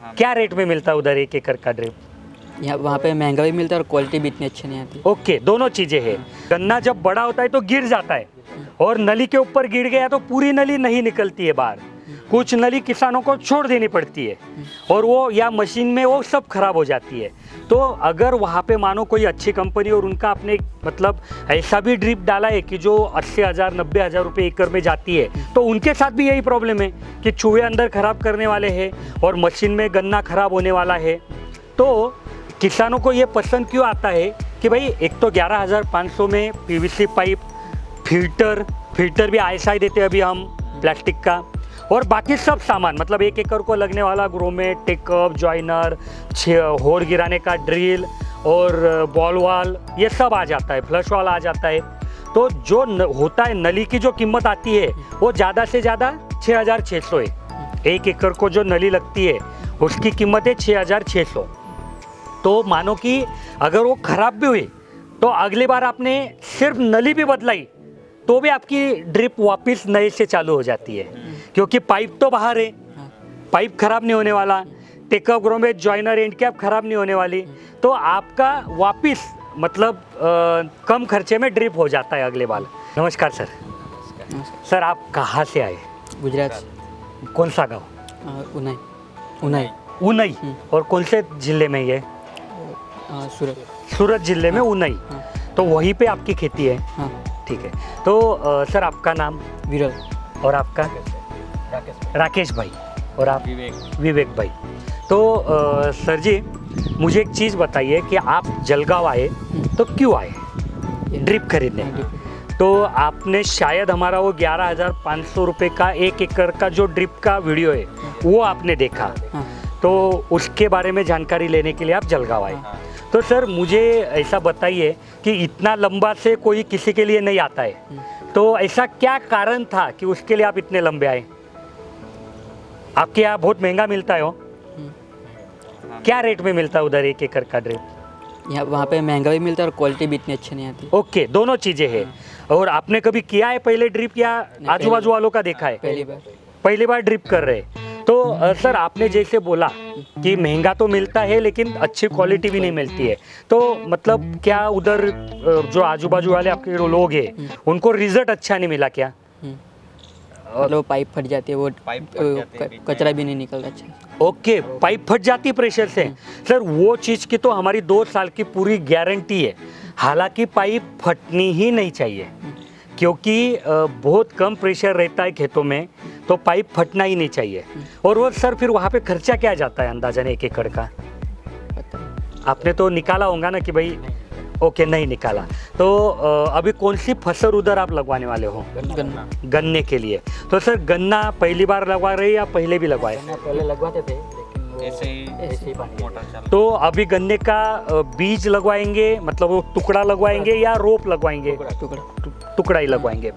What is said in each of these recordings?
क्या रेट में मिलता है उधर 1 एकड़ का ड्रिप? यहाँ वहाँ पे महंगा भी मिलता है और क्वालिटी भी इतनी अच्छी नहीं आती। ओके, दोनों चीज़ें हैं। गन्ना जब बड़ा होता है तो गिर जाता है और नली के ऊपर गिर गया तो पूरी नली नहीं निकलती है बाहर, कुछ नली किसानों को छोड़ देनी पड़ती है और वो या मशीन में वो सब खराब हो जाती है। तो अगर वहाँ पे मानो कोई अच्छी कंपनी और उनका अपने मतलब ऐसा भी ड्रिप डाला है कि जो 80,000 90,000 रुपये एकड़ में जाती है, तो उनके साथ भी यही प्रॉब्लम है कि चूहे अंदर खराब करने वाले हैं और मशीन में गन्ना खराब होने वाला है। तो किसानों को ये पसंद क्यों आता है कि भाई एक तो 11,500 में पीवीसी पाइप, फिल्टर भी ऐसा ही देते हैं अभी हम प्लास्टिक का, और बाकी सब सामान मतलब 1 एकड़ को लगने वाला ग्रोमेट, टेकअप, जॉइनर, होर गिराने का ड्रिल और बॉल वाल, ये सब आ जाता है, फ्लश वाल आ जाता है। तो जो होता है नली की जो कीमत आती है वो ज़्यादा से ज़्यादा 6,600 है। 1 एकड़ को जो नली लगती है उसकी कीमत है 6,600। तो मानो कि अगर वो ख़राब भी हुई तो अगली बार आपने सिर्फ नली भी बदलाई तो भी आपकी ड्रिप वापस नए से चालू हो जाती है, क्योंकि पाइप तो बाहर है, पाइप खराब नहीं होने वाला, take up, grommet, joiner, end cap खराब नहीं होने वाली, तो आपका वापस मतलब कम खर्चे में ड्रिप हो जाता है अगले बार। नमस्कार सर। सर आप कहाँ से आए? गुजरात से। कौन सा गाँव? उनाई। उनई। और कौन से जिले में ये? सूरत जिले में उनई। तो वहीं पे आपकी खेती है? हाँ। ठीक है। तो सर आपका नाम? विरल। और आपका? राकेश भाई। और आप? विवेक भाई। तो सर जी मुझे एक चीज़ बताइए कि आप जलगांव आए तो क्यों आए ड्रिप खरीदने? तो आपने शायद हमारा वो 11,500 रुपये का 1 एकड़ का जो ड्रिप का वीडियो है वो आपने देखा, तो उसके बारे में जानकारी लेने के लिए आप जलगांव आए। तो सर मुझे ऐसा बताइए कि इतना लंबा से कोई किसी के लिए नहीं आता है, तो ऐसा क्या कारण था कि उसके लिए आप इतने लंबे आए? आपके यहाँ बहुत महंगा मिलता है हो? क्या रेट में मिलता है उधर 1 एकड़ का ड्रिप? यहाँ वहाँ पे महंगा भी मिलता है और क्वालिटी भी इतनी अच्छी नहीं आती। ओके, दोनों चीज़ें हैं। और आपने कभी किया है पहले ड्रिप या आजू बाजू वालों का देखा है? पहली बार ड्रिप कर रहे हैं। तो सर आपने जैसे बोला कि महंगा तो मिलता है लेकिन अच्छी क्वालिटी भी नहीं मिलती है, तो मतलब क्या उधर जो आजू बाजू वाले आपके लोग हैं उनको रिजल्ट अच्छा नहीं मिला क्या? मतलब पाइप फट जाती है, वो कचरा भी नहीं निकलता अच्छा। ओके, पाइप फट जाती है प्रेशर से। सर वो चीज़ की तो हमारी 2 साल की पूरी गारंटी है। हालांकि पाइप फटनी ही नहीं चाहिए क्योंकि बहुत कम प्रेशर रहता है खेतों में, तो पाइप फटना ही नहीं चाहिए। और वो सर फिर वहाँ पे खर्चा क्या जाता है अंदाजन 1 एकड़ का? आपने तो निकाला होगा ना कि भाई? ओके, नहीं निकाला। तो अभी कौन सी फसल उधर आप लगवाने वाले हो? गन्ने के लिए। तो सर गन्ना पहली बार लगवा रहे या पहले भी लगवाए? पहले लगवाते थे ऐसे ही मोटर चल। तो अभी गन्ने का बीज लगवाएंगे, मतलब वो टुकड़ा लगवाएंगे या रोप लगवाएंगे? टुकड़ा ही लगवाएंगे।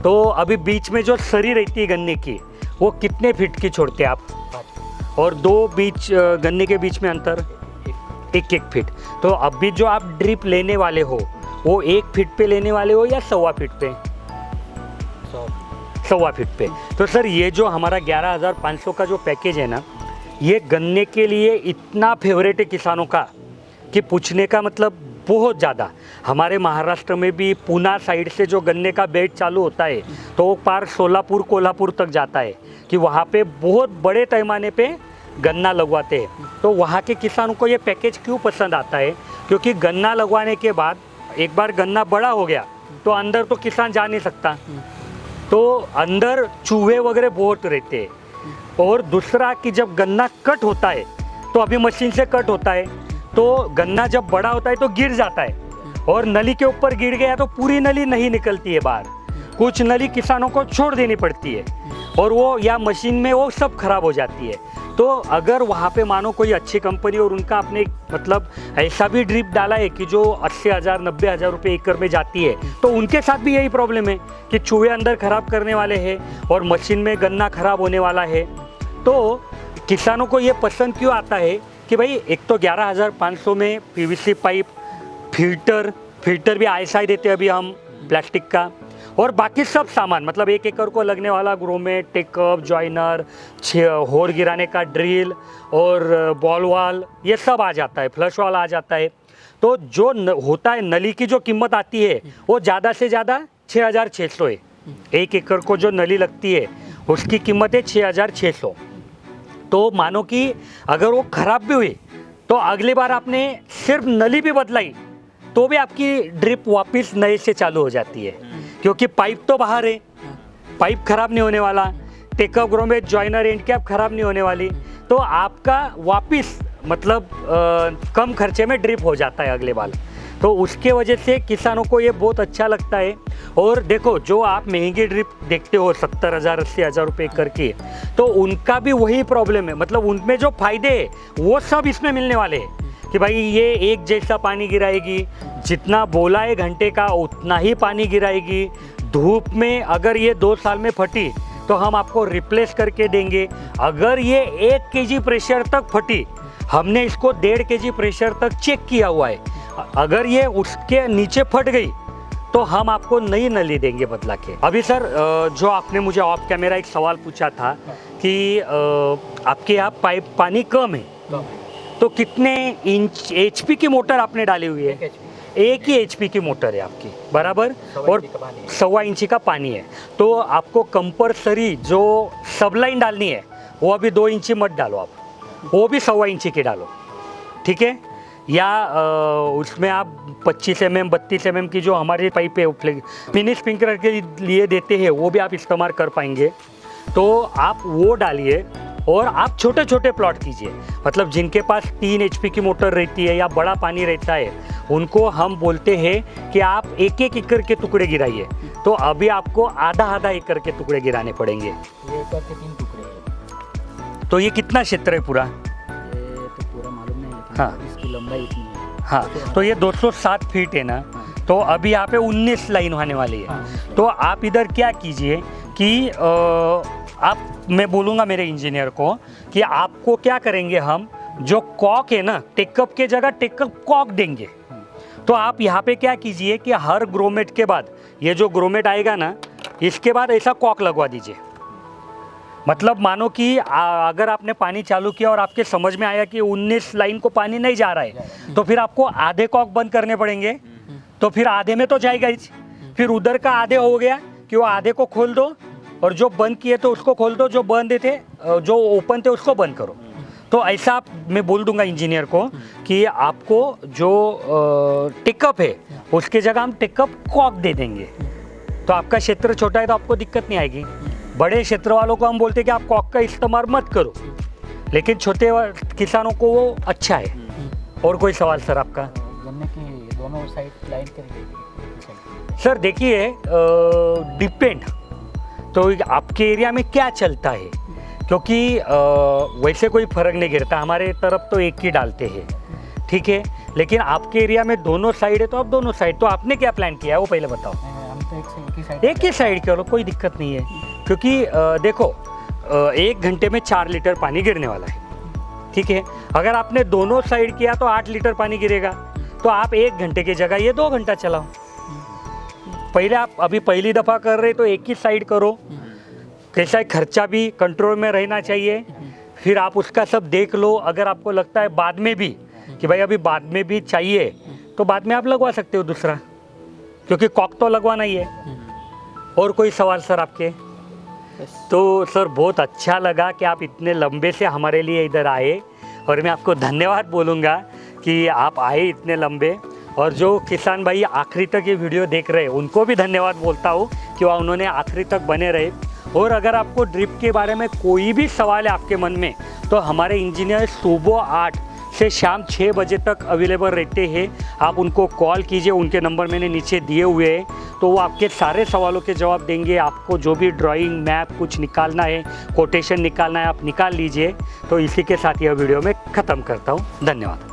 तो अभी बीच में जो सरी रहती है गन्ने की वो कितने फीट की छोड़ते हैं आप? और 2 बीच गन्ने के बीच में अंतर 1 फीट। तो अभी जो आप ड्रिप लेने वाले हो वो 1 फीट पे लेने वाले हो या 1.25 फीट पे? 1.25 फीट पे। तो सर ये जो हमारा 11,500 का जो पैकेज है ना, ये गन्ने के लिए इतना फेवरेट है किसानों का कि पूछने का मतलब बहुत ज़्यादा। हमारे महाराष्ट्र में भी पूना साइड से जो गन्ने का बेड चालू होता है तो वो पार सोलापुर, कोल्हापुर तक जाता है कि वहाँ पे बहुत बड़े पैमाने पे गन्ना लगवाते हैं। तो वहाँ के किसानों को ये पैकेज क्यों पसंद आता है? क्योंकि गन्ना लगवाने के बाद एक बार गन्ना बड़ा हो गया तो अंदर तो किसान जा नहीं सकता, तो अंदर चूहे वगैरह बहुत रहते हैं। और दूसरा कि जब गन्ना कट होता है तो अभी मशीन से कट होता है, तो गन्ना जब बड़ा होता है तो गिर जाता है और नली के ऊपर गिर गया तो पूरी नली नहीं निकलती है बाहर, कुछ नली किसानों को छोड़ देनी पड़ती है और वो या मशीन में वो सब खराब हो जाती है। तो अगर वहाँ पे मानो कोई अच्छी कंपनी और उनका अपने मतलब ऐसा भी ड्रिप डाला है कि जो 80,000 90,000 रुपये एकड़ में जाती है, तो उनके साथ भी यही प्रॉब्लम है कि चूहे अंदर खराब करने वाले हैं और मशीन में गन्ना खराब होने वाला है। तो किसानों को ये पसंद क्यों आता है कि भाई एक तो 11,500 में पीवीसी पाइप, फिल्टर भी ऐसा ही देते हैं अभी हम प्लास्टिक का, और बाकी सब सामान मतलब 1 एकड़ को लगने वाला ग्रोमेट, टेकअप, जॉइनर, होर गिराने का ड्रिल और बॉल वाल ये सब आ जाता है, फ्लश वाल आ जाता है। तो जो होता है नली की जो कीमत आती है वो ज़्यादा से ज़्यादा 6,600 है। 1 एकड़ को जो नली लगती है उसकी कीमत है 6,600। तो मानो कि अगर वो ख़राब भी हुई तो अगली बार आपने सिर्फ नली भी बदलाई तो भी आपकी ड्रिप वापस नए से चालू हो जाती है, क्योंकि पाइप तो बाहर है, पाइप खराब नहीं होने वाला, take up grommet joiner end cap खराब नहीं होने वाली, तो आपका वापस मतलब कम खर्चे में ड्रिप हो जाता है अगले बार। तो उसके वजह से किसानों को ये बहुत अच्छा लगता है। और देखो जो आप महंगी ड्रिप देखते हो 70,000 80,000 रुपये करके, तो उनका भी वही प्रॉब्लम है, मतलब उनमें जो फायदे है वो सब इसमें मिलने वाले हैं कि भाई ये एक जैसा पानी गिराएगी, जितना बोला है घंटे का उतना ही पानी गिराएगी। धूप में अगर ये 2 साल में फटी तो हम आपको रिप्लेस करके देंगे। अगर ये 1 केजी प्रेशर तक फटी, हमने इसको 1.5 केजी प्रेशर तक चेक किया हुआ है, अगर ये उसके नीचे फट गई तो हम आपको नई नली देंगे बदला के। अभी सर जो आपने मुझे ऑफ कैमरा एक सवाल पूछा था कि आपके यहाँ पाइप पानी कम है, तो कितने इंच HP की मोटर आपने डाली हुई है? 1 ही HP की मोटर है आपकी, बराबर, और 1.25 इंची का पानी है। तो आपको कंपल्सरी जो सब लाइन डालनी है वो अभी 2 इंची मत डालो आप, वो भी 1.25 इंची की डालो, ठीक है? या उसमें आप 25 mm 32 mm की जो हमारे पाइप है मिनी स्प्रिंकलर के लिए देते हैं वो भी आप इस्तेमाल कर पाएंगे। तो आप वो डालिए और आप छोटे छोटे प्लॉट कीजिए, मतलब जिनके पास 3 HP की मोटर रहती है या बड़ा पानी रहता है उनको हम बोलते हैं कि आप 1-1 एकड़ के टुकड़े गिराइए। तो अभी आपको आधा एकड़ के टुकड़े गिराने पड़ेंगे। ये एकड़ के 3 टुकड़े हैं। तो ये कितना क्षेत्र है पूरा? ये तो पूरा मालूम नहीं, लेकिन हाँ। इसकी लंबाई इतनी है। हाँ, तो ये 207 फीट है ना, तो अभी यहाँ पे 19 लाइन होने वाली है। तो आप इधर क्या कीजिए कि मैं बोलूँगा मेरे इंजीनियर को कि आपको क्या करेंगे, हम जो कॉक है ना टेकअप के जगह टेकअप कॉक देंगे। तो आप यहाँ पे क्या कीजिए कि हर ग्रोमेट के बाद ये जो ग्रोमेट आएगा ना इसके बाद ऐसा कॉक लगवा दीजिए। मतलब मानो कि अगर आपने पानी चालू किया और आपके समझ में आया कि 19 लाइन को पानी नहीं जा रहा है, तो फिर आपको आधे कॉक बंद करने पड़ेंगे। तो फिर आधे में तो जाएगा ही, फिर उधर का आधे हो गया कि वो आधे को खोल दो और जो बंद किए तो उसको खोल दो, जो बंद थे जो ओपन थे उसको बंद करो। तो ऐसा मैं बोल दूंगा इंजीनियर को कि आपको जो टेकअप है उसके जगह हम टेकअप कॉक दे देंगे। तो आपका क्षेत्र छोटा है तो आपको दिक्कत नहीं आएगी। बड़े क्षेत्र वालों को हम बोलते हैं कि आप कॉक का इस्तेमाल मत करो, लेकिन छोटे किसानों को वो अच्छा है। और कोई सवाल सर आपका? गन्ने की दोनों साइड लाइन करेंगे सर देखिए डिपेंड, तो आपके एरिया में क्या चलता है, क्योंकि वैसे कोई फ़र्क नहीं गिरता, हमारे तरफ तो एक ही डालते हैं, ठीक है। लेकिन आपके एरिया में दोनों साइड है तो आप दोनों साइड, तो आपने क्या प्लान किया है वो पहले बताओ। हम तो एक ही साइड करो, कोई दिक्कत नहीं है, क्योंकि देखो 1 घंटे में 4 लीटर पानी गिरने वाला है, ठीक है। अगर आपने दोनों साइड किया तो 8 लीटर पानी गिरेगा, तो आप 1 घंटे की जगह ये 2 घंटा चलाओ। पहले आप अभी पहली दफ़ा कर रहे तो एक ही साइड करो, कैसा है खर्चा भी कंट्रोल में रहना चाहिए। फिर आप उसका सब देख लो, अगर आपको लगता है बाद में भी कि भाई अभी बाद में भी चाहिए तो बाद में आप लगवा सकते हो दूसरा, क्योंकि कॉक तो लगवाना ही है। और कोई सवाल सर आपके? तो सर बहुत अच्छा लगा कि आप इतने लंबे से हमारे लिए इधर आए, और मैं आपको धन्यवाद बोलूँगा कि आप आए इतने लंबे। और जो किसान भाई आखिरी तक ये वीडियो देख रहे हैं उनको भी धन्यवाद बोलता हूँ कि वह उन्होंने आखिरी तक बने रहे। और अगर आपको ड्रिप के बारे में कोई भी सवाल है आपके मन में, तो हमारे इंजीनियर सुबह 8 से शाम 6 बजे तक अवेलेबल रहते हैं। आप उनको कॉल कीजिए, उनके नंबर मैंने नीचे दिए हुए हैं, तो वो आपके सारे सवालों के जवाब देंगे। आपको जो भी ड्राइंग मैप कुछ निकालना है, कोटेशन निकालना है, आप निकाल लीजिए। तो इसी के साथ यह वीडियो मैं ख़त्म करता हूँ। धन्यवाद।